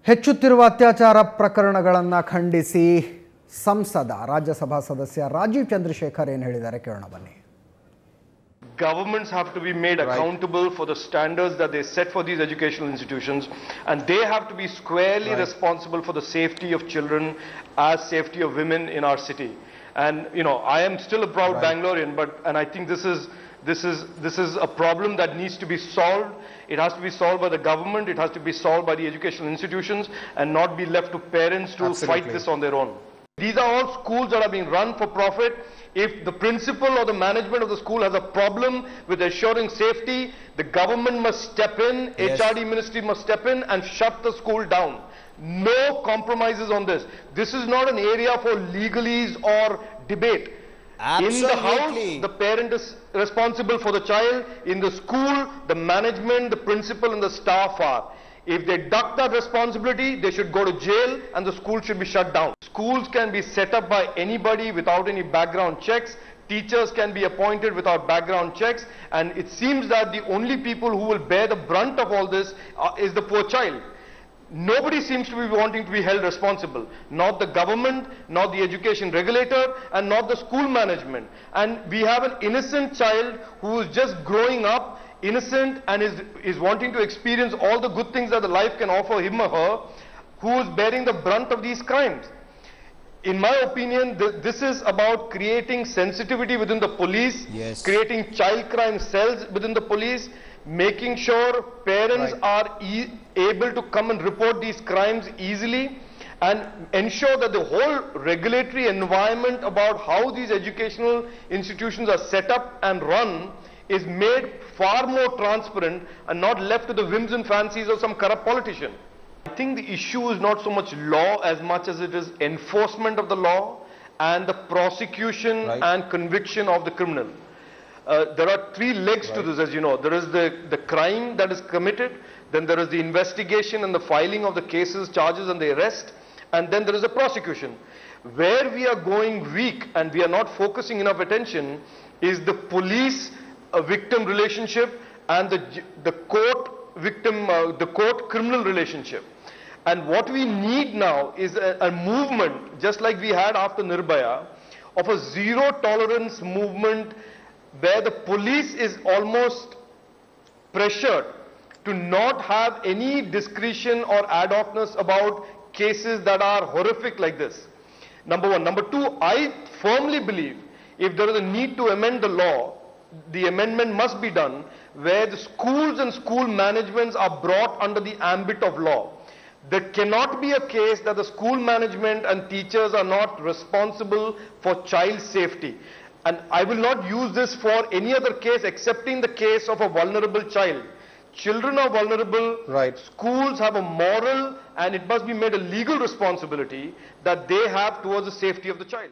ಹೆಚ್ಚುತ್ತಿರುವ ಅತ್ಯಾಚಾರ ಪ್ರಕರಣಗಳನ್ನು ಖಂಡಿಸಿ ಸಂಸದ ರಾಜ್ಯಸಭಾ ಸದಸ್ಯ ರಾಜೀವ್ ಚಂದ್ರಶೇಖರ್ ಏನು ಹೇಳಿದ್ದಾರೆ ಕೇಳೋಣ ಬನ್ನಿ. Governments have to be made accountable for the standards that they set for these educational institutions, and they have to be squarely responsible for the safety of children as safety of women in our city. And you know, I am still a proud Bangalorean, and I think this is a problem that needs to be solved. It has to be solved by the government, it has to be solved by the educational institutions, and not be left to parents to fight this on their own. These are all schools that are being run for profit. If the principal or the management of the school has a problem with assuring safety, the government must step in, HRD ministry must step in and shut the school down. No compromises on this. This is not an area for legalese or debate. Absolutely. In the house, the parent is responsible for the child. In the school, the management, the principal and the staff are. If they duck that responsibility, they should go to jail and the school should be shut down. Schools can be set up by anybody without any background checks. Teachers can be appointed without background checks. And it seems that the only people who will bear the brunt of all this is the poor child. Nobody seems to be wanting to be held responsible. Not the government, not the education regulator, and not the school management. And we have an innocent child who is just growing up, innocent, and is wanting to experience all the good things that the life can offer him or her, who is bearing the brunt of these crimes. In my opinion, this is about creating sensitivity within the police, creating child crime cells within the police, making sure parents are able to come and report these crimes easily, and ensure that the whole regulatory environment about how these educational institutions are set up and run is made far more transparent and not left to the whims and fancies of some corrupt politician. I think the issue is not so much law as much as it is enforcement of the law and the prosecution and conviction of the criminal. There are three legs to this, as you know. There is the crime that is committed, then there is the investigation and the filing of the cases, charges and the arrest, and then there is the prosecution. Where we are going weak and we are not focusing enough attention is the police victim relationship and the court criminal relationship. And what we need now is a movement, just like we had after Nirbhaya, of a zero tolerance movement where the police is almost pressured to not have any discretion or ad hocness about cases that are horrific like this. Number one. Number two, I firmly believe if there is a need to amend the law, the amendment must be done where the schools and school managements are brought under the ambit of law. There cannot be a case that the school management and teachers are not responsible for child safety. And I will not use this for any other case excepting the case of a vulnerable child. Children are vulnerable. Schools have a moral and it must be made a legal responsibility that they have towards the safety of the child.